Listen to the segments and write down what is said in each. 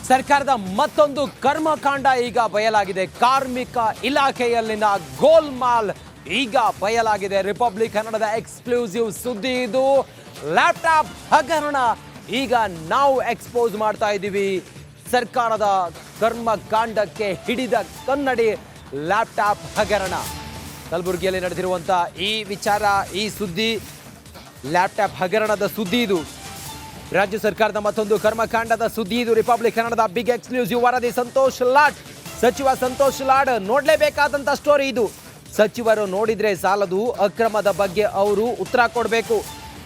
ಸರ್ಕಾರದ ಮತ್ತೊಂದು ಕರ್ಮಕಾಂಡ ಈಗ ಬಯಲಾಗಿದೆ. ಕಾರ್ಮಿಕ ಇಲಾಖೆಯಲ್ಲಿನ ಗೋಲ್ಮಾಲ್ ಈಗ ಬಯಲಾಗಿದೆ. ರಿಪಬ್ಲಿಕ್ ಕನ್ನಡದ ಎಕ್ಸ್ಕ್ಲೂಸಿವ್ ಸುದ್ದಿ ಇದು. ಲ್ಯಾಪ್ಟಾಪ್ ಹಗರಣ ಈಗ ನಾವು ಎಕ್ಸ್ಪೋಸ್ ಮಾಡ್ತಾ ಇದ್ದೀವಿ. ಸರ್ಕಾರದ ಕರ್ಮಕಾಂಡಕ್ಕೆ ಹಿಡಿದ ಕನ್ನಡಿ ಲ್ಯಾಪ್ಟಾಪ್ ಹಗರಣ. ಕಲಬುರಗಿಯಲ್ಲಿ ನಡೆದಿರುವಂಥ ಈ ವಿಚಾರ, ಈ ಸುದ್ದಿ, ಲ್ಯಾಪ್ಟಾಪ್ ಹಗರಣದ ಸುದ್ದಿ ಇದು. ರಾಜ್ಯ ಸರ್ಕಾರದ ಮತ್ತೊಂದು ಕರ್ಮಕಾಂಡದ ಸುದ್ದಿ ಇದು. ರಿಪಬ್ಲಿಕ್ ಕನ್ನಡದ ಬಿಗ್ ಎಕ್ಸ್ಕ್ಲೂಸಿವ್ ವರದಿ. ಸಂತೋಷ್ ಲಾಡ್, ಸಚಿವ ಸಂತೋಷ್ ಲಾಡ್ ನೋಡಲೇಬೇಕಾದಂಥ ಸ್ಟೋರಿ ಇದು. ಸಚಿವರು ನೋಡಿದ್ರೆ ಸಾಲದು, ಅಕ್ರಮದ ಬಗ್ಗೆ ಅವರು ಉತ್ತರ ಕೊಡಬೇಕು.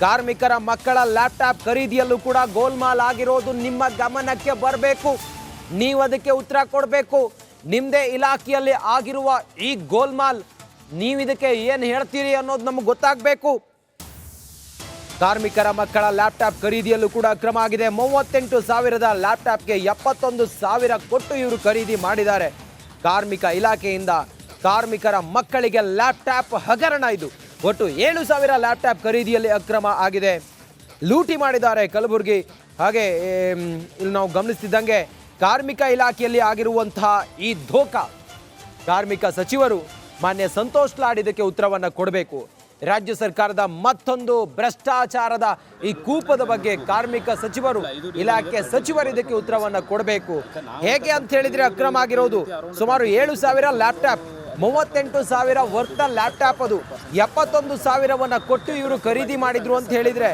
ಕಾರ್ಮಿಕರ ಮಕ್ಕಳ ಲ್ಯಾಪ್ಟಾಪ್ ಖರೀದಿಯಲ್ಲೂ ಕೂಡ ಗೋಲ್ಮಾಲ್ ಆಗಿರೋದು ನಿಮ್ಮ ಗಮನಕ್ಕೆ ಬರಬೇಕು. ನೀವು ಅದಕ್ಕೆ ಉತ್ತರ ಕೊಡಬೇಕು. ನಿಮ್ಮದೇ ಇಲಾಖೆಯಲ್ಲಿ ಆಗಿರುವ ಈ ಗೋಲ್ಮಾಲ್, ನೀವು ಇದಕ್ಕೆ ಏನು ಹೇಳ್ತೀರಿ ಅನ್ನೋದು ನಮಗೆ ಗೊತ್ತಾಗಬೇಕು. ಕಾರ್ಮಿಕರ ಮಕ್ಕಳ ಲ್ಯಾಪ್ಟಾಪ್ ಖರೀದಿಯಲ್ಲೂ ಕೂಡ ಅಕ್ರಮ ಆಗಿದೆ. 38,000ದ ಲ್ಯಾಪ್ಟಾಪ್ಗೆ 71,000 ಕೊಟ್ಟು ಇವರು ಖರೀದಿ ಮಾಡಿದ್ದಾರೆ. ಕಾರ್ಮಿಕ ಇಲಾಖೆಯಿಂದ ಕಾರ್ಮಿಕರ ಮಕ್ಕಳಿಗೆ ಲ್ಯಾಪ್ಟಾಪ್ ಹಗರಣ ಇದು. ಒಟ್ಟು 7,000 ಲ್ಯಾಪ್ಟಾಪ್ ಖರೀದಿಯಲ್ಲಿ ಅಕ್ರಮ ಆಗಿದೆ. ಲೂಟಿ ಮಾಡಿದ್ದಾರೆ ಕಲಬುರಗಿ. ಹಾಗೆ ಇಲ್ಲಿ ನಾವು ಗಮನಿಸ್ತಿದ್ದಂಗೆ ಕಾರ್ಮಿಕ ಇಲಾಖೆಯಲ್ಲಿ ಆಗಿರುವಂತಹ ಈ ಧೋಖಾ, ಕಾರ್ಮಿಕ ಸಚಿವರು ಮಾನ್ಯ ಸಂತೋಷ್ ಲಾಡ್ ಇದಕ್ಕೆ ಉತ್ತರವನ್ನು ಕೊಡಬೇಕು. ರಾಜ್ಯ ಸರ್ಕಾರದ ಮತ್ತೊಂದು ಭ್ರಷ್ಟಾಚಾರದ ಈ ಕೂಪದ ಬಗ್ಗೆ ಕಾರ್ಮಿಕ ಸಚಿವರು, ಇಲಾಖೆ ಸಚಿವರು ಇದಕ್ಕೆ ಉತ್ತರವನ್ನು ಕೊಡಬೇಕು. ಹೇಗೆ ಅಂತ ಹೇಳಿದ್ರೆ ಅಕ್ರಮ ಆಗಿರೋದು ಸುಮಾರು 7,000 ಲ್ಯಾಪ್ಟಾಪ್, 38,000 ವರ್ತ ಲ್ಯಾಪ್ಟಾಪ್, ಅದು 71,000 ಕೊಟ್ಟು ಇವರು ಖರೀದಿ ಮಾಡಿದ್ರು ಅಂತ ಹೇಳಿದ್ರೆ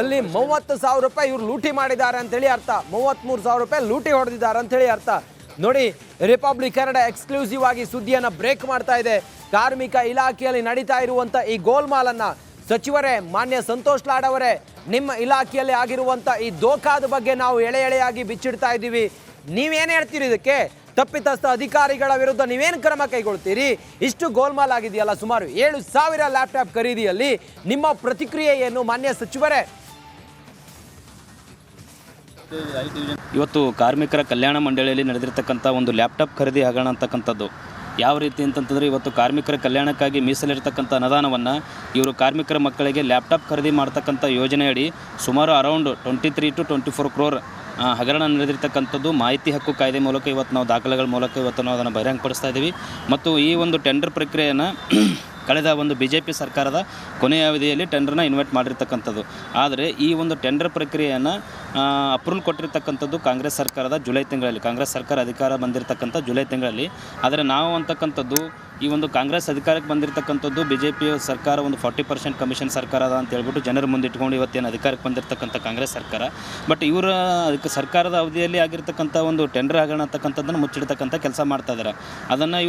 ಅಲ್ಲಿ 30,000 ರೂಪಾಯಿ ಇವರು ಲೂಟಿ ಮಾಡಿದ್ದಾರೆ ಅಂತೇಳಿ ಅರ್ಥ. 33,000 ರೂಪಾಯಿ ಲೂಟಿ ಹೊಡೆದಿದ್ದಾರೆ ಅಂತೇಳಿ ಅರ್ಥ. ನೋಡಿ, ರಿಪಬ್ಲಿಕ್ ಕನ್ನಡ ಎಕ್ಸ್ಕ್ಲೂಸಿವ್ ಆಗಿ ಸುದ್ದಿಯನ್ನು ಬ್ರೇಕ್ ಮಾಡ್ತಾ ಇದೆ. ಕಾರ್ಮಿಕ ಇಲಾಖೆಯಲ್ಲಿ ನಡೀತಾ ಇರುವಂಥ ಈ ಗೋಲ್ಮಾಲನ್ನು ಸಚಿವರೇ, ಮಾನ್ಯ ಸಂತೋಷ್ ಲಾಡ್ ಅವರೇ, ನಿಮ್ಮ ಇಲಾಖೆಯಲ್ಲಿ ಆಗಿರುವಂಥ ಈ ದೋಖಾದ ಬಗ್ಗೆ ನಾವು ಎಳೆ ಎಳೆಯಾಗಿ ಬಿಚ್ಚಿಡ್ತಾ ಇದ್ದೀವಿ. ನೀವೇನು ಹೇಳ್ತೀರಿ ಇದಕ್ಕೆ? ತಪ್ಪಿತಸ್ಥ ಅಧಿಕಾರಿಗಳ ವಿರುದ್ಧ ನೀವೇನು ಕ್ರಮ ಕೈಗೊಳ್ತೀರಿ? ಇಷ್ಟು ಗೋಲ್ಮಾಲ್ ಆಗಿದೆಯಲ್ಲ, ಸುಮಾರು 7,000 ಲ್ಯಾಪ್ಟಾಪ್ ಖರೀದಿಯಲ್ಲಿ ನಿಮ್ಮ ಪ್ರತಿಕ್ರಿಯೆ ಏನು ಮಾನ್ಯ ಸಚಿವರೇ? ಇವತ್ತು ಕಾರ್ಮಿಕರ ಕಲ್ಯಾಣ ಮಂಡಳಿಯಲ್ಲಿ ನಡೆದಿರ್ತಕ್ಕಂಥ ಒಂದು ಲ್ಯಾಪ್ಟಾಪ್ ಖರೀದಿ ಹಗರಣ ಅಂತಕ್ಕಂಥದ್ದು ಯಾವ ರೀತಿ ಅಂತಂತಂದರೆ, ಇವತ್ತು ಕಾರ್ಮಿಕರ ಕಲ್ಯಾಣಕ್ಕಾಗಿ ಮೀಸಲಿರ್ತಕ್ಕಂಥ ಅನುದಾನವನ್ನು ಇವರು ಕಾರ್ಮಿಕರ ಮಕ್ಕಳಿಗೆ ಲ್ಯಾಪ್ಟಾಪ್ ಖರೀದಿ ಮಾಡ್ತಕ್ಕಂಥ ಯೋಜನೆಯಡಿ ಸುಮಾರು ಅರೌಂಡ್ 23 to 24 crore ಹಗರಣ ನಡೆದಿರ್ತಕ್ಕಂಥದ್ದು ಮಾಹಿತಿ ಹಕ್ಕು ಕಾಯ್ದೆ ಮೂಲಕ ಇವತ್ತು ನಾವು ದಾಖಲೆಗಳ ಮೂಲಕ ಇವತ್ತು ನಾವು ಅದನ್ನು ಬಹಿರಂಗಪಡಿಸ್ತಾ ಇದ್ದೀವಿ. ಮತ್ತು ಈ ಒಂದು ಟೆಂಡರ್ ಪ್ರಕ್ರಿಯೆಯನ್ನು ಕಳೆದ ಒಂದು BJP ಸರ್ಕಾರದ ಕೊನೆಯ ಅವಧಿಯಲ್ಲಿ ಟೆಂಡರ್ನ ಇನ್ವೈಟ್ ಮಾಡಿರ್ತಕ್ಕಂಥದ್ದು. ಆದರೆ ಈ ಒಂದು ಟೆಂಡರ್ ಪ್ರಕ್ರಿಯೆಯನ್ನು ಅಪ್ರೂವಲ್ ಕೊಟ್ಟಿರ್ತಕ್ಕಂಥದ್ದು ಕಾಂಗ್ರೆಸ್ ಸರ್ಕಾರದ ಜುಲೈ ತಿಂಗಳಲ್ಲಿ, ಕಾಂಗ್ರೆಸ್ ಸರ್ಕಾರ ಅಧಿಕಾರ ಬಂದಿರತಕ್ಕಂಥ ಜುಲೈ ತಿಂಗಳಲ್ಲಿ. ಆದರೆ ನಾವು ಅಂತಕ್ಕಂಥದ್ದು ಈ ಒಂದು ಕಾಂಗ್ರೆಸ್ ಅಧಿಕಾರಕ್ಕೆ ಬಂದಿರತಕ್ಕಂಥದ್ದು BJP ಸರ್ಕಾರ ಒಂದು 40% ಕಮಿಷನ್ ಸರ್ಕಾರ ಅದ ಅಂತ ಹೇಳ್ಬಿಟ್ಟು ಜನರ ಮುಂದೆ ಇಟ್ಕೊಂಡು ಇವತ್ತೇನು ಅಧಿಕಾರಕ್ಕೆ ಬಂದಿರತಕ್ಕಂಥ ಕಾಂಗ್ರೆಸ್ ಸರ್ಕಾರ. ಬಟ್ ಇವರ ಅದಕ್ಕೆ ಸರ್ಕಾರದ ಅವಧಿಯಲ್ಲಿ ಆಗಿರ್ತಕ್ಕಂಥ ಒಂದು ಟೆಂಡರ್ ಹಗರಣ ಅಂತಕ್ಕಂಥದ್ದನ್ನು ಮುಚ್ಚಿಡ್ತಕ್ಕಂಥ ಕೆಲಸ ಮಾಡ್ತಾ ಇದ್ದಾರೆ. ಅದನ್ನು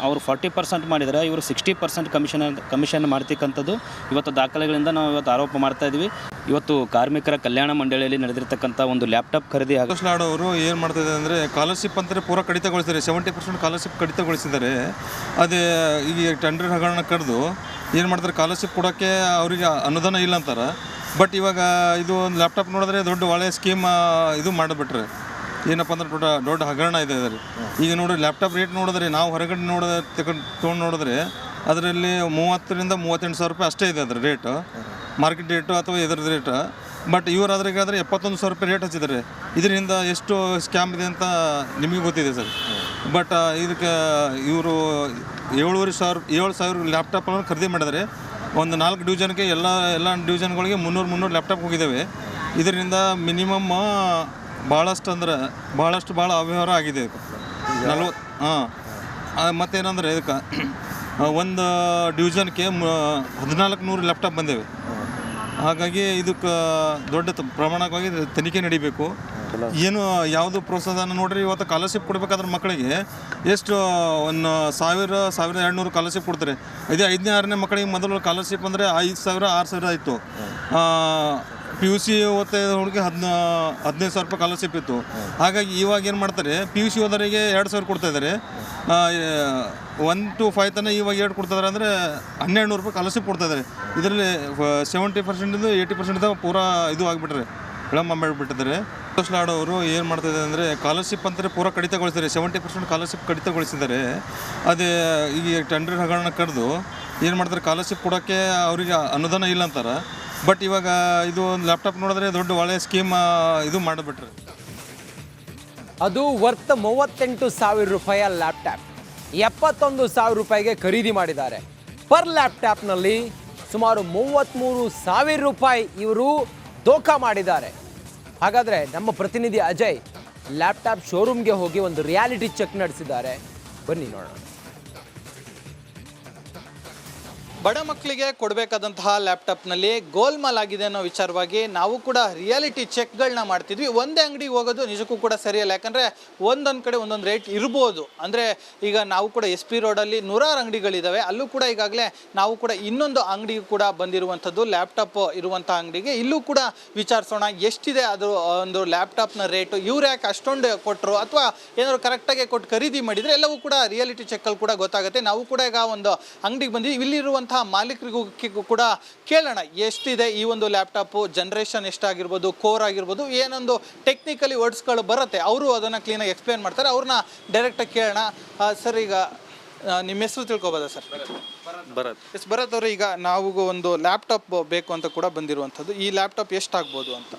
ಅವರು 40% ಮಾಡಿದರೆ ಇವರು 60% ಕಮಿಷನ್ ಮಾಡ್ತಕ್ಕಂಥದ್ದು ಇವತ್ತು ದಾಖಲೆಗಳಿಂದ ನಾವು ಇವತ್ತು ಆರೋಪ ಮಾಡ್ತಾ ಇದ್ದೀವಿ. ಇವತ್ತು ಕಾರ್ಮಿಕರ ಕಲ್ಯಾಣ ಮಂಡಳಿಯಲ್ಲಿ ನಡೆದಿರ್ತಕ್ಕಂಥ ಒಂದು ಲ್ಯಾಪ್ಟಾಪ್ ಖರೀದಿ ಸಂತೋಷ್ ಲಾಡ್ ಅವರು ಏನು ಮಾಡ್ತಿದ್ದಾರೆ ಅಂದರೆ, ಸ್ಕಾಲರ್ಶಿಪ್ ಅಂತಾರೆ ಪೂರ ಕಡಿತಗೊಳಿಸಿದ್ದಾರೆ. 70% ಸ್ಕಾಲರ್ಶಿಪ್ ಕಡಿತಗೊಳಿಸಿದ್ದಾರೆ. ಅದೇ ಈಗ ಟೆಂಡರ್ ಹಗರಣ ಕರೆದು ಏನು ಮಾಡ್ತಾರೆ, ಸ್ಕಾಲರ್ಶಿಪ್ ಕೊಡೋಕ್ಕೆ ಅವರಿಗೆ ಅನುದಾನ ಇಲ್ಲ ಅಂತಾರೆ. ಬಟ್ ಇವಾಗ ಇದು ಒಂದು ಲ್ಯಾಪ್ಟಾಪ್ ನೋಡಿದ್ರೆ ದೊಡ್ಡ ಒಳ್ಳೆಯ ಸ್ಕೀಮ್ ಇದು ಮಾಡಿಬಿಟ್ರೆ ಏನಪ್ಪ ಅಂದ್ರೆ ದೊಡ್ಡ ಹಗರಣ ಇದೆ ಅದರಲ್ಲಿ. ಈಗ ನೋಡಿ, ಲ್ಯಾಪ್ಟಾಪ್ ರೇಟ್ ನೋಡಿದ್ರೆ ನಾವು ಹೊರಗಡೆ ತೊಗೊಂಡು ನೋಡಿದ್ರೆ ಅದರಲ್ಲಿ 30,000 to 38,000 ರೂಪಾಯಿ ಅಷ್ಟೇ ಇದೆ ಅದರ ರೇಟು, ಮಾರ್ಕೆಟ್ ರೇಟು ಅಥವಾ ಇದರದ್ದು ರೇಟು. ಬಟ್ ಇವರು ಅದ್ರಾಗಾದರೆ 71,000 ರೂಪಾಯಿ ರೇಟ್ ಹಚ್ಚಿದ್ದಾರೆ. ಇದರಿಂದ ಎಷ್ಟು ಸ್ಕ್ಯಾಮ್ ಇದೆ ಅಂತ ನಿಮಗೆ ಗೊತ್ತಿದೆ ಸರ್. ಬಟ್ ಇದಕ್ಕೆ ಇವರು 7,000 ಲ್ಯಾಪ್ಟಾಪನ್ನು ಖರೀದಿ ಮಾಡಿದರೆ ಒಂದು 4 ಡಿವಿಷನ್ಗೆ ಎಲ್ಲ ಡಿವಿಷನ್ಗಳಿಗೆ 300 ಲ್ಯಾಪ್ಟಾಪ್ ಹೋಗಿದ್ದಾವೆ. ಇದರಿಂದ ಮಿನಿಮಮ್ ಭಾಳ ಅವ್ಯವಹಾರ ಆಗಿದೆ. 40 ಮತ್ತೇನಂದರೆ ಇದಕ್ಕೆ ಒಂದು ಡಿವಿಷನ್ಗೆ 1,400 ಲ್ಯಾಪ್ಟಾಪ್ ಬಂದಿವೆ. ಹಾಗಾಗಿ ಇದಕ್ಕೆ ದೊಡ್ಡ ಪ್ರಮಾಣವಾಗಿ ತನಿಖೆ ನಡೀಬೇಕು. ಏನು ಯಾವುದು ಪ್ರೋತ್ಸಾಹನ ನೋಡ್ರಿ, ಇವತ್ತು ಸ್ಕಾಲರ್ಶಿಪ್ ಕೊಡಬೇಕಾದ್ರೆ ಮಕ್ಕಳಿಗೆ ಎಷ್ಟು 1,000-1,200 ಸ್ಕಾಲರ್ಶಿಪ್ ಕೊಡ್ತಾರೆ. ಇದೇ 5ನೇ 6ನೇ ಮಕ್ಕಳಿಗೆ ಮೊದಲು ಸ್ಕಾಲರ್ಶಿಪ್ ಅಂದರೆ 5,000-6,000 ಇತ್ತು. PUC ಓದ್ತಾ ಹುಡುಗಿ 15,000 ರೂಪಾಯಿ ಸ್ಕಾಲರ್ಶಿಪ್ ಇತ್ತು. ಹಾಗಾಗಿ ಇವಾಗ ಏನು ಮಾಡ್ತಾರೆ, PUC ಓದೋರಿಗೆ 2,000 ಕೊಡ್ತಾಯಿದ್ದಾರೆ. 1 to 5 ತನಕ ಇವಾಗ 2 ಕೊಡ್ತಾಯಿದ್ದಾರೆ. ಅಂದರೆ 1,200 ರೂಪಾಯಿ ಸ್ಕಾಲರ್ಶಿಪ್ ಕೊಡ್ತಾಯಿದ್ದಾರೆ. ಇದರಲ್ಲಿ 70% 80% ಪೂರಾ ಇದು ಆಗಿಬಿಟ್ರೆ ವಿಳಂಬ ಮಾಡಿಬಿಟ್ಟಿದ್ದಾರೆ. ಸಂತೋಷ್ ಲಾಡ್ ಅವರು ಏನು ಮಾಡ್ತಿದ್ದಾರೆ ಅಂದರೆ, ಸ್ಕಾಲರ್ಶಿಪ್ ಅಂತಾರೆ ಪೂರ ಕಡಿತಗೊಳಿಸಿದ್ದಾರೆ. 70% ಸ್ಕಾಲರ್ಶಿಪ್ ಕಡಿತಗೊಳಿಸಿದ್ದಾರೆ. ಅದೇ ಈಗ ಟೆಂಡರ್ ಹಗರಣ ಕರೆದು ಏನು ಮಾಡ್ತಾರೆ, ಸ್ಕಾಲರ್ಶಿಪ್ ಕೊಡೋಕ್ಕೆ ಅವರಿಗೆ ಅನುದಾನ ಇಲ್ಲ ಅಂತಾರೆ. ಬಟ್ ಇವಾಗ ಇದು ಒಂದು ಲ್ಯಾಪ್ಟಾಪ್ ನೋಡಿದ್ರೆ ದೊಡ್ಡ ಒಳ್ಳೆಯ ಸ್ಕೀಮ್ ಇದು ಮಾಡಿಬಿಟ್ರೆ ಅದು ವರ್ತ್ 38,000 ರೂಪಾಯಿಯ ಲ್ಯಾಪ್ಟಾಪ್ 71,000 ರೂಪಾಯಿಗೆ ಖರೀದಿ ಮಾಡಿದ್ದಾರೆ. ಪರ್ ಲ್ಯಾಪ್ಟಾಪ್ನಲ್ಲಿ ಸುಮಾರು 33,000 ರೂಪಾಯಿ ಇವರು ದೋಖಾ ಮಾಡಿದ್ದಾರೆ. ಹಾಗಾದರೆ ನಮ್ಮ ಪ್ರತಿನಿಧಿ ಅಜಯ್ ಲ್ಯಾಪ್ಟಾಪ್ ಶೋರೂಮ್ಗೆ ಹೋಗಿ ಒಂದು ರಿಯಾಲಿಟಿ ಚೆಕ್ ನಡೆಸಿದ್ದಾರೆ. ಬನ್ನಿ ನೋಡೋಣ. ಬಡ ಮಕ್ಕಳಿಗೆ ಕೊಡಬೇಕಾದಂತಹ ಲ್ಯಾಪ್ಟಾಪ್ನಲ್ಲಿ ಗೋಲ್ಮಾಲ್ ಆಗಿದೆ ಅನ್ನೋ ವಿಚಾರವಾಗಿ ನಾವು ಕೂಡ ರಿಯಾಲಿಟಿ ಚೆಕ್ಗಳನ್ನ ಮಾಡ್ತಿದ್ವಿ. ಒಂದೇ ಅಂಗಡಿಗೆ ಹೋಗೋದು ನಿಜಕ್ಕೂ ಕೂಡ ಸರಿಯಲ್ಲ. ಯಾಕಂದರೆ ಒಂದೊಂದು ಕಡೆ ಒಂದೊಂದು ರೇಟ್ ಇರ್ಬೋದು. ಅಂದರೆ ಈಗ ನಾವು ಕೂಡ SP ರೋಡಲ್ಲಿ ನೂರಾರು ಅಂಗಡಿಗಳಿದ್ದಾವೆ. ಅಲ್ಲೂ ಕೂಡ ಈಗಾಗಲೇ ನಾವು ಕೂಡ ಇನ್ನೊಂದು ಅಂಗಡಿಗೆ ಕೂಡ ಬಂದಿರುವಂಥದ್ದು, ಲ್ಯಾಪ್ಟಾಪ್ ಇರುವಂಥ ಅಂಗಡಿಗೆ. ಇಲ್ಲೂ ಕೂಡ ವಿಚಾರಿಸೋಣ ಎಷ್ಟಿದೆ ಅದು ಒಂದು ಲ್ಯಾಪ್ಟಾಪ್ನ ರೇಟು, ಇವ್ರು ಯಾಕೆ ಅಷ್ಟೊಂದು ಕೊಟ್ಟರು ಅಥವಾ ಏನಾದ್ರು ಕರೆಕ್ಟಾಗಿ ಕೊಟ್ಟು ಖರೀದಿ ಮಾಡಿದರೆ ಎಲ್ಲವೂ ಕೂಡ ರಿಯಾಲಿಟಿ ಚೆಕ್ಕಲ್ಲಿ ಕೂಡ ಗೊತ್ತಾಗುತ್ತೆ. ನಾವು ಕೂಡ ಈಗ ಒಂದು ಅಂಗಡಿಗೆ ಬಂದ್ವಿ. ಇಲ್ಲಿರುವಂಥ ಮಾಲೀಕರಿಗೂ ಕೂಡ ಕೇಳೋಣ ಎಷ್ಟಿದೆ ಈ ಒಂದು ಲ್ಯಾಪ್ಟಾಪು, ಜನ್ರೇಷನ್ ಎಷ್ಟಾಗಿರ್ಬೋದು, ಕೋರ್ ಆಗಿರ್ಬೋದು, ಏನೊಂದು ಟೆಕ್ನಿಕಲಿ ವರ್ಡ್ಸ್ಗಳು ಬರುತ್ತೆ, ಅವರು ಅದನ್ನು ಕ್ಲೀನಾಗಿ ಎಕ್ಸ್ಪ್ಲೇನ್ ಮಾಡ್ತಾರೆ. ಅವ್ರನ್ನ ಡೈರೆಕ್ಟಾಗಿ ಕೇಳೋಣ. ಸರ್, ಈಗ ನಿಮ್ಮ ಹೆಸರು ತಿಳ್ಕೊಬೋದಾ ಸರ್? ಭರತ್ ಅವರು, ಈಗ ನಾವು ಒಂದು ಲ್ಯಾಪ್ಟಾಪ್ ಬೇಕು ಅಂತ ಕೂಡ ಬಂದಿರುವಂಥದ್ದು. ಈ ಲ್ಯಾಪ್ಟಾಪ್ ಎಷ್ಟಾಗ್ಬೋದು ಅಂತ?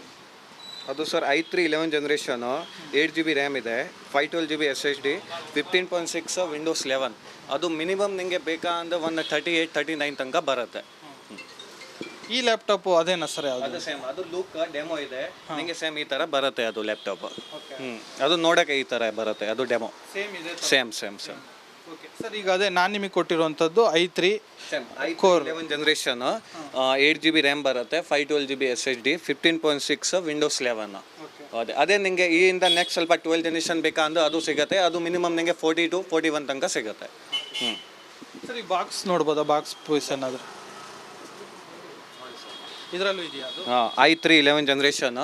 ಅದು sir i3 11 generation, 8GB RAM ಇದೆ, 512GB SSD, 15.6 ವಿಂಡೋಸ್ 11. ಅದು ಮಿನಿಮಮ್ ನಿಮಗೆ ಬೇಕಾ ಅಂದರೆ 138-39 ತನಕ ಬರುತ್ತೆ. ಈ ಲ್ಯಾಪ್ಟಾಪು ಅದೇನಾ ಸರ್? ಅದು ಸೇಮ್, ಅದು ಲುಕ್ ಡೆಮೋ ಇದೆ ನಿಮಗೆ, ಸೇಮ್ ಈ ಥರ ಬರುತ್ತೆ ಅದು ಲ್ಯಾಪ್ಟಾಪ್. ಅದು ನೋಡೋಕ್ಕೆ ಈ ಥರ ಬರುತ್ತೆ, ಅದು ಡೆಮೋ ಸೇಮ್. ಓಕೆ ಸರ್, ಈಗ ಅದೇ ನಾನು ನಿಮಗೆ ಕೊಟ್ಟಿರುವಂಥದ್ದು i3 core 11 generation, 8GB RAM ಬರುತ್ತೆ, 512GB SSD, 15.6 ವಿಂಡೋಸ್ 11. ಅದೇ ನಿಮಗೆ ಈಯಿಂದ ನೆಕ್ಸ್ಟ್ ಸ್ವಲ್ಪ 12 ಜನ್ರೇಷನ್ ಬೇಕಾ ಅಂದ್ರೆ ಅದು ಸಿಗುತ್ತೆ. ಅದು ಮಿನಿಮಮ್ ನಿಮಗೆ 40-41 ತನಕ ಸಿಗುತ್ತೆ. ಸರ್, ಈ ಬಾಕ್ಸ್ ನೋಡ್ಬೋದಾ? ಬಾಕ್ಸ್ ಪೀಸ್ ಏನಾದರೂ ಇದರಲ್ಲೂ ಇದೆಯಾ? ಅದು i3 11 ಜನ್ರೇಷನ್,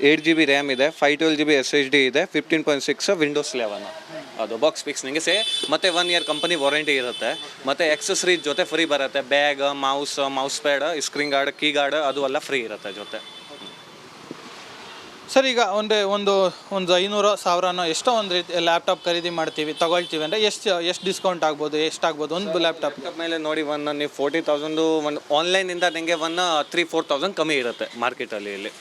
8GB ರ್ಯಾಮ್ ಇದೆ, 512GB SSD ಇದೆ, 15.6 ವಿಂಡೋಸ್ 11. ಅದು ಬಾಕ್ಸ್ ಫಿಕ್ಸ್ ನಿಮಗೆ ಮತ್ತೆ 1 ಇಯರ್ ಕಂಪನಿ ವಾರಂಟಿ ಇರುತ್ತೆ. ಮತ್ತು ಎಕ್ಸೆಸರೀಸ್ ಜೊತೆ ಫ್ರೀ ಬರುತ್ತೆ. Bag, mouse pad, screen guard, key guard ಅದು ಎಲ್ಲ ಫ್ರೀ ಇರುತ್ತೆ ಜೊತೆ. ಸರ್, ಈಗ ಒಂದು 500-1000 ಎಷ್ಟೋ ಒಂದು ರೀತಿ ಲ್ಯಾಪ್ಟಾಪ್ ಖರೀದಿ ಮಾಡ್ತೀವಿ, ತಗೊಳ್ತೀವಿ ಅಂದರೆ ಎಷ್ಟು ಡಿಸ್ಕೌಂಟ್ ಆಗ್ಬೋದು, ಎಷ್ಟಾಗ್ಬೋದು ಒಂದು ಲ್ಯಾಪ್ಟಾಪ್ ಮೇಲೆ ನೋಡಿ? ನೀವು 40,000 ಒಂದು ಆನ್ಲೈನಿಂದ ನಿಮಗೆ 3-4,000 ಕಮ್ಮಿ ಇರುತ್ತೆ ಮಾರ್ಕೆಟಲ್ಲಿ. ಇಲ್ಲಿ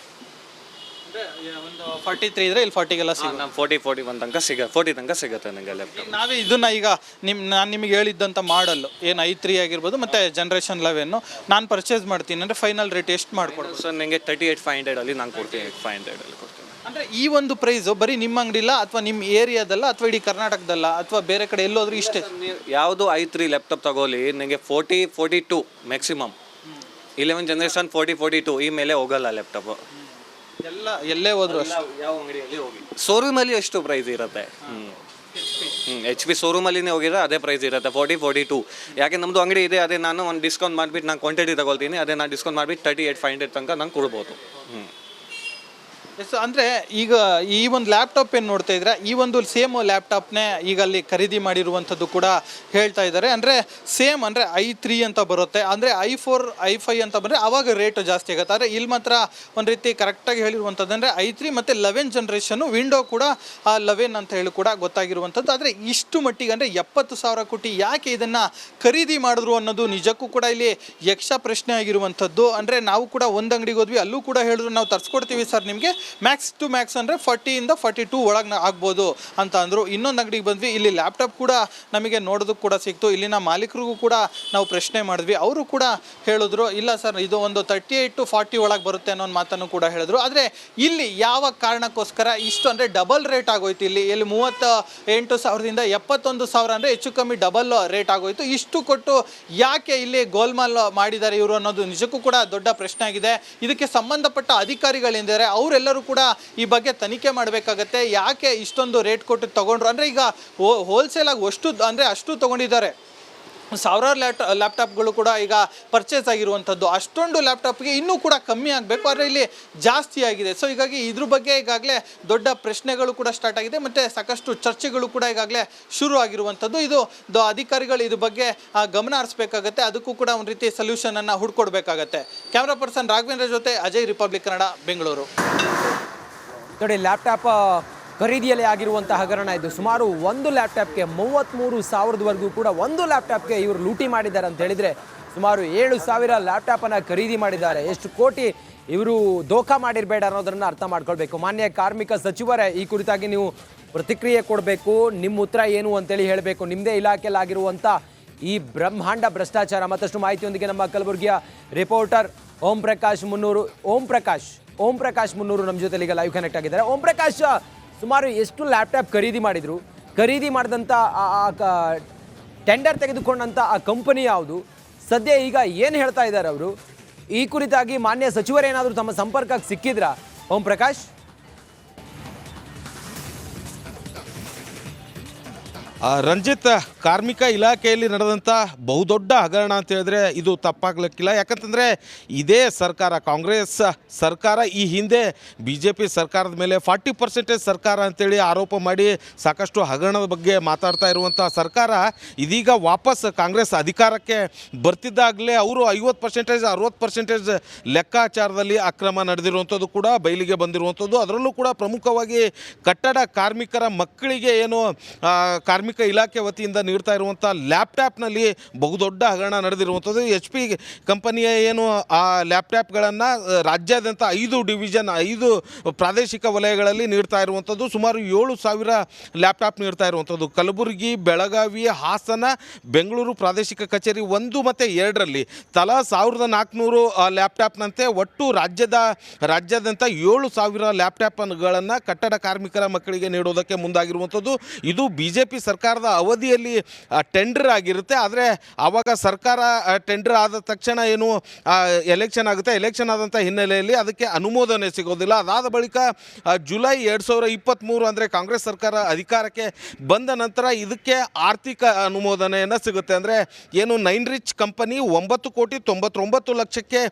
ಒಂದು 43 ಇದ್ರೆ ಇಲ್ಲಿ 40ಗೆಲ್ಲ ಸಿಗುತ್ತೆ. 40-41 ತನಕ 40 ತನಕ ಸಿಗುತ್ತೆ ನನಗೆ ಲ್ಯಾಪ್ಟಾಪ್. ನಾವೇ ಇದನ್ನ ಈಗ ನಾನು ನಿಮಗೆ ಹೇಳಿದ್ದಂಥ ಮಾಡಲ್ಲು ಏನು i3 ಆಗಿರ್ಬೋದು ಮತ್ತು ಜನ್ರೇಷನ್ 11 ನಾನು ಪರ್ಚೇಸ್ ಮಾಡ್ತೀನಿ ಅಂದರೆ ಫೈನಲ್ ರೇಟ್ ಎಷ್ಟು ಮಾಡಿಕೊಡ್ಬೋದು ಸರ್? ನಿಮಗೆ 38,500 ಅಲ್ಲಿ ನಾನು ಕೊಡ್ತೀನಿ, 8,500 ಅಲ್ಲಿ ಕೊಡ್ತೀನಿ. ಅಂದರೆ ಈ ಒಂದು ಪ್ರೈಸು ಬರೀ ನಿಮ್ಮ ಅಂಗಡಿಲ್ಲ ಅಥವಾ ನಿಮ್ಮ ಏರಿಯಾದಲ್ಲ ಅಥವಾ ಇಡೀ ಕರ್ನಾಟಕದಲ್ಲ ಅಥವಾ ಬೇರೆ ಕಡೆ ಎಲ್ಲೋದ್ರೂ ಇಷ್ಟೇ? ಯಾವುದು i3 ಲ್ಯಾಪ್ಟಾಪ್ ತಗೊಳ್ಳಿ, ನಿಮಗೆ 40-42 ಮ್ಯಾಕ್ಸಿಮಮ್. 11 ಜನ್ರೇಷನ್ 40-42 ಈ ಮೇಲೆ ಹೋಗಲ್ಲ ಲ್ಯಾಪ್ಟಾಪ್. ಎಲ್ಲೇ ಹೋದ್ರು ಯಾವ ಅಂಗಡಿಯಲ್ಲಿ ಹೋಗಿ ಶೋರೂಮಲ್ಲಿ ಎಷ್ಟು ಪ್ರೈಸ್ ಇರುತ್ತೆ? HP ಶೋರೂಮಲ್ಲಿನೇ ಹೋಗಿದ್ರೆ ಅದೇ ಪ್ರೈಸ್ ಇರುತ್ತೆ, 40-42. ಯಾಕೆ ನಮ್ಮದು ಅಂಗಡಿ ಇದೆ, ಅದೇ ನಾನು ಒಂದು ಡಿಸ್ಕೌಂಟ್ ಮಾಡಿಬಿಟ್ಟು ನಾನು ಕ್ವಾಂಟಿಟಿ ತಗೊಳ್ತೀನಿ, ಅದೇ ನಾನು ಡಿಸ್ಕೌಂಟ್ ಮಾಡಿಬಿಟ್ಟು 38,500 ತನಕ ನಾನು ಕೊಡ್ಬೋದು. ಎಸ್, ಅಂದರೆ ಈಗ ಈ ಒಂದು ಲ್ಯಾಪ್ಟಾಪ್ ಏನು ನೋಡ್ತಾ ಇದ್ರೆ ಈ ಒಂದು ಸೇಮ್ ಲ್ಯಾಪ್ಟಾಪ್ನೇ ಈಗ ಅಲ್ಲಿ ಖರೀದಿ ಮಾಡಿರುವಂಥದ್ದು ಕೂಡ ಹೇಳ್ತಾ ಇದ್ದಾರೆ. ಅಂದರೆ ಸೇಮ್ ಅಂದರೆ i3 ಅಂತ ಬರುತ್ತೆ, ಅಂದರೆ i4 i5 ಅಂತ ಬಂದರೆ ಆವಾಗ ರೇಟು ಜಾಸ್ತಿ ಆಗುತ್ತೆ. ಆದರೆ ಇಲ್ಲಿ ಮಾತ್ರ ಒಂದು ರೀತಿ ಕರೆಕ್ಟಾಗಿ ಹೇಳಿರುವಂಥದ್ದು ಅಂದರೆ i3 ಮತ್ತು 11 ಜನ್ರೇಷನ್ನು, ವಿಂಡೋ ಕೂಡ 11 ಅಂತ ಹೇಳಿ ಕೂಡ ಗೊತ್ತಾಗಿರುವಂಥದ್ದು. ಆದರೆ ಇಷ್ಟು ಮಟ್ಟಿಗೆ ಅಂದರೆ 70,000 ಕೊಟ್ಟು ಯಾಕೆ ಇದನ್ನು ಖರೀದಿ ಮಾಡಿದ್ರು ಅನ್ನೋದು ನಿಜಕ್ಕೂ ಕೂಡ ಇಲ್ಲಿ ಯಕ್ಷ ಪ್ರಶ್ನೆ ಆಗಿರುವಂಥದ್ದು. ಅಂದರೆ ನಾವು ಕೂಡ ಒಂದು ಅಂಗಡಿಗೆ ಹೋದ್ವಿ, ಅಲ್ಲೂ ಕೂಡ ಹೇಳಿದ್ರು ನಾವು ತರಿಸ್ಕೊಡ್ತೀವಿ ಸರ್, ನಿಮಗೆ ಮ್ಯಾಕ್ಸ್ ಟು ಮ್ಯಾಕ್ಸ್ ಅಂದರೆ 40-42 ಒಳಗೆ ಆಗ್ಬೋದು ಅಂತ ಅಂದರು. ಇನ್ನೊಂದು ಅಂಗಡಿಗೆ ಬಂದ್ವಿ, ಇಲ್ಲಿ ಲ್ಯಾಪ್ಟಾಪ್ ಕೂಡ ನಮಗೆ ನೋಡೋದಕ್ಕೆ ಕೂಡ ಸಿಕ್ತು. ಇಲ್ಲಿನ ಮಾಲೀಕರಿಗೂ ಕೂಡ ನಾವು ಪ್ರಶ್ನೆ ಮಾಡಿದ್ವಿ, ಅವರು ಕೂಡ ಹೇಳಿದ್ರು ಇಲ್ಲ ಸರ್ ಇದು ಒಂದು 38-40 ಒಳಗೆ ಬರುತ್ತೆ ಅನ್ನೋ ಒಂದು ಮಾತನ್ನು ಕೂಡ ಹೇಳಿದ್ರು. ಆದರೆ ಇಲ್ಲಿ ಯಾವ ಕಾರಣಕ್ಕೋಸ್ಕರ ಇಷ್ಟು ಅಂದರೆ ಡಬಲ್ ರೇಟ್ ಆಗೋಯ್ತು. ಇಲ್ಲಿ 38,000ದಿಂದ 71,000 ಅಂದರೆ ಹೆಚ್ಚು ಕಮ್ಮಿ ಡಬಲ್ ರೇಟ್ ಆಗೋಯ್ತು. ಇಷ್ಟು ಕೊಟ್ಟು ಯಾಕೆ ಇಲ್ಲಿ ಗೋಲ್ಮಾಲ್ ಮಾಡಿದ್ದಾರೆ ಇವರು ಅನ್ನೋದು ನಿಜಕ್ಕೂ ಕೂಡ ದೊಡ್ಡ ಪ್ರಶ್ನೆ ಆಗಿದೆ. ಇದಕ್ಕೆ ಸಂಬಂಧಪಟ್ಟ ಅಧಿಕಾರಿಗಳಿದ್ದಾರೆ, ಅವರೆಲ್ಲರೂ ಕೂಡ ಈ ಬಗ್ಗೆ ತನಿಖೆ ಮಾಡಬೇಕಾಗತ್ತೆ. ಯಾಕೆ ಇಷ್ಟೊಂದು ರೇಟ್ ಕೊಟ್ಟು ತಗೊಂಡ್ರು ಅಂದರೆ ಈಗ ಹೋಲ್ಸೇಲ್ ಆಗಿ ಅಷ್ಟು ತಗೊಂಡಿದ್ದಾರೆ. ಸಾವಿರಾರು ಲ್ಯಾಪ್ಟಾಪ್ಗಳು ಕೂಡ ಈಗ ಪರ್ಚೇಸ್ ಆಗಿರುವಂಥದ್ದು. ಅಷ್ಟೊಂದು ಲ್ಯಾಪ್ಟಾಪ್ಗೆ ಇನ್ನೂ ಕೂಡ ಕಮ್ಮಿ ಆಗಬೇಕು, ಆದರೆ ಇಲ್ಲಿ ಜಾಸ್ತಿ ಆಗಿದೆ. ಸೊ ಹೀಗಾಗಿ ಇದ್ರ ಬಗ್ಗೆ ಈಗಾಗಲೇ ದೊಡ್ಡ ಪ್ರಶ್ನೆಗಳು ಕೂಡ ಸ್ಟಾರ್ಟ್ ಆಗಿದೆ ಮತ್ತು ಸಾಕಷ್ಟು ಚರ್ಚೆಗಳು ಕೂಡ ಈಗಾಗಲೇ ಶುರು ಆಗಿರುವಂಥದ್ದು. ಇದು ಅಧಿಕಾರಿಗಳು ಇದ್ರ ಬಗ್ಗೆ ಗಮನ ಹರಿಸಬೇಕಾಗತ್ತೆ, ಅದಕ್ಕೂ ಕೂಡ ಒಂದು ರೀತಿ ಸೊಲ್ಯೂಷನನ್ನು ಹುಡ್ಕೊಡ್ಬೇಕಾಗತ್ತೆ. ಕ್ಯಾಮ್ರಾ ಪರ್ಸನ್ ರಾಘವೇಂದ್ರ ಜೊತೆ ಅಜಯ್, ರಿಪಬ್ಲಿಕ್ ಕನ್ನಡ, ಬೆಂಗಳೂರು. ನೋಡಿ, ಲ್ಯಾಪ್ಟಾಪ್ ಖರೀದಿಯಲ್ಲಿ ಆಗಿರುವಂಥ ಹಗರಣ ಇದು. ಸುಮಾರು ಒಂದು ಲ್ಯಾಪ್ಟಾಪ್ಗೆ 33,000ವರೆಗೂ ಕೂಡ ಒಂದು ಲ್ಯಾಪ್ಟಾಪ್ಗೆ ಇವರು ಲೂಟಿ ಮಾಡಿದ್ದಾರೆ ಅಂತ ಹೇಳಿದರೆ ಸುಮಾರು 7,000 ಲ್ಯಾಪ್ಟಾಪನ್ನು ಖರೀದಿ ಮಾಡಿದ್ದಾರೆ. ಎಷ್ಟು ಕೋಟಿ ಇವರು ದೋಖಾ ಮಾಡಿರಬೇಡ ಅನ್ನೋದನ್ನು ಅರ್ಥ ಮಾಡ್ಕೊಳ್ಬೇಕು. ಮಾನ್ಯ ಕಾರ್ಮಿಕ ಸಚಿವರೇ ಈ ಕುರಿತಾಗಿ ನೀವು ಪ್ರತಿಕ್ರಿಯೆ ಕೊಡಬೇಕು, ನಿಮ್ಮ ಉತ್ತರ ಏನು ಅಂತೇಳಿ ಹೇಳಬೇಕು. ನಿಮ್ಮದೇ ಇಲಾಖೆಯಲ್ಲಿ ಆಗಿರುವಂಥ ಈ ಬ್ರಹ್ಮಾಂಡ ಭ್ರಷ್ಟಾಚಾರ. ಮತ್ತಷ್ಟು ಮಾಹಿತಿಯೊಂದಿಗೆ ನಮ್ಮ ಕಲಬುರಗಿಯ ರಿಪೋರ್ಟರ್ ಓಂ ಪ್ರಕಾಶ್ ಮುನ್ನೂರು ನಮ್ಮ ಜೊತೆಲಿ ಈಗ ಲೈವ್ ಕನೆಕ್ಟ್ ಆಗಿದ್ದಾರೆ. ಓಂ ಪ್ರಕಾಶ್, ಸುಮಾರು ಎಷ್ಟು ಲ್ಯಾಪ್ಟಾಪ್ ಖರೀದಿ ಮಾಡಿದ್ರು? ಖರೀದಿ ಮಾಡಿದಂಥ ಟೆಂಡರ್ ತೆಗೆದುಕೊಂಡಂಥ ಆ ಕಂಪನಿ ಯಾವುದು? ಸದ್ಯ ಈಗ ಏನು ಹೇಳ್ತಾ ಇದ್ದಾರೆ ಅವರು? ಈ ಕುರಿತಾಗಿ ಮಾನ್ಯ ಸಚಿವರೇನಾದರೂ ತಮ್ಮ ಸಂಪರ್ಕಕ್ಕೆ ಸಿಕ್ಕಿದ್ರಾ ಓಂ ಪ್ರಕಾಶ್? ರಂಜಿತ್, ಕಾರ್ಮಿಕ ಇಲಾಖೆಯಲ್ಲಿ ನಡೆದಂಥ ಬಹುದೊಡ್ಡ ಹಗರಣ ಅಂತ ಹೇಳಿದ್ರೆ ಇದು ತಪ್ಪಾಗ್ಲಿಕ್ಕಿಲ್ಲ. ಯಾಕಂತಂದರೆ ಇದೇ ಸರ್ಕಾರ, ಕಾಂಗ್ರೆಸ್ ಸರ್ಕಾರ ಈ ಹಿಂದೆ BJP ಸರ್ಕಾರದ ಮೇಲೆ 40% ಸರ್ಕಾರ ಅಂತೇಳಿ ಆರೋಪ ಮಾಡಿ ಸಾಕಷ್ಟು ಹಗರಣದ ಬಗ್ಗೆ ಮಾತಾಡ್ತಾ ಇರುವಂಥ ಸರ್ಕಾರ ಇದೀಗ ವಾಪಸ್ ಕಾಂಗ್ರೆಸ್ ಅಧಿಕಾರಕ್ಕೆ ಬರ್ತಿದ್ದಾಗಲೇ ಅವರು 50% 60% ಲೆಕ್ಕಾಚಾರದಲ್ಲಿ ಅಕ್ರಮ ನಡೆದಿರುವಂಥದ್ದು ಕೂಡ ಬಯಲಿಗೆ ಬಂದಿರುವಂಥದ್ದು. ಅದರಲ್ಲೂ ಕೂಡ ಪ್ರಮುಖವಾಗಿ ಕಟ್ಟಡ ಕಾರ್ಮಿಕರ ಮಕ್ಕಳಿಗೆ ಏನು ಕಾರ್ಮಿಕ ಇಲಾಖೆ ವತಿಯಿಂದ ನೀಡ್ತಾ ಇರುವಂಥ ಲ್ಯಾಪ್ಟಾಪ್ನಲ್ಲಿ ಬಹುದೊಡ್ಡ ಹಗರಣ ನಡೆದಿರುವಂಥದ್ದು. HP ಕಂಪನಿಯ ಏನು ಆ ಲ್ಯಾಪ್ಟಾಪ್ಗಳನ್ನು ರಾಜ್ಯಾದ್ಯಂತ 5 ಡಿವಿಷನ್ 5 ಪ್ರಾದೇಶಿಕ ವಲಯಗಳಲ್ಲಿ ನೀಡ್ತಾ ಇರುವಂಥದ್ದು. ಸುಮಾರು 7,000 ಲ್ಯಾಪ್ಟಾಪ್ ನೀಡ್ತಾ ಇರುವಂಥದ್ದು. ಕಲಬುರಗಿ, ಬೆಳಗಾವಿ, ಹಾಸನ, ಬೆಂಗಳೂರು ಪ್ರಾದೇಶಿಕ ಕಚೇರಿ 1 ಮತ್ತು 2ರಲ್ಲಿ ತಲಾ 1,400 ಲ್ಯಾಪ್ಟಾಪ್ನಂತೆ ಒಟ್ಟು ರಾಜ್ಯಾದ್ಯಂತ 7,000 ಲ್ಯಾಪ್ಟಾಪ್ಗಳನ್ನು ಕಟ್ಟಡ ಕಾರ್ಮಿಕರ ಮಕ್ಕಳಿಗೆ ನೀಡೋದಕ್ಕೆ ಮುಂದಾಗಿರುವಂಥದ್ದು. ಇದು BJP ಸರ್ಕಾರದ ಅವಧಿಯಲ್ಲಿ ಟೆಂಡರ್ ಆಗಿರುತ್ತೆ. ಆದರೆ ಆವಾಗ ಸರ್ಕಾರ ಟೆಂಡರ್ ಆದ ತಕ್ಷಣ ಏನು ಎಲೆಕ್ಷನ್ ಆಗುತ್ತೆ, ಎಲೆಕ್ಷನ್ ಆದಂಥ ಹಿನ್ನೆಲೆಯಲ್ಲಿ ಅದಕ್ಕೆ ಅನುಮೋದನೆ ಸಿಗೋದಿಲ್ಲ. ಅದಾದ ಬಳಿಕ ಜುಲೈ 2023 ಅಂದರೆ ಕಾಂಗ್ರೆಸ್ ಸರ್ಕಾರ ಅಧಿಕಾರಕ್ಕೆ ಬಂದ ನಂತರ ಇದಕ್ಕೆ ಆರ್ಥಿಕ ಅನುಮೋದನೆಯನ್ನು ಸಿಗುತ್ತೆ. ಅಂದರೆ ಏನು ನೈನ್ ರಿಚ್ ಕಂಪನಿ 9,99,00,000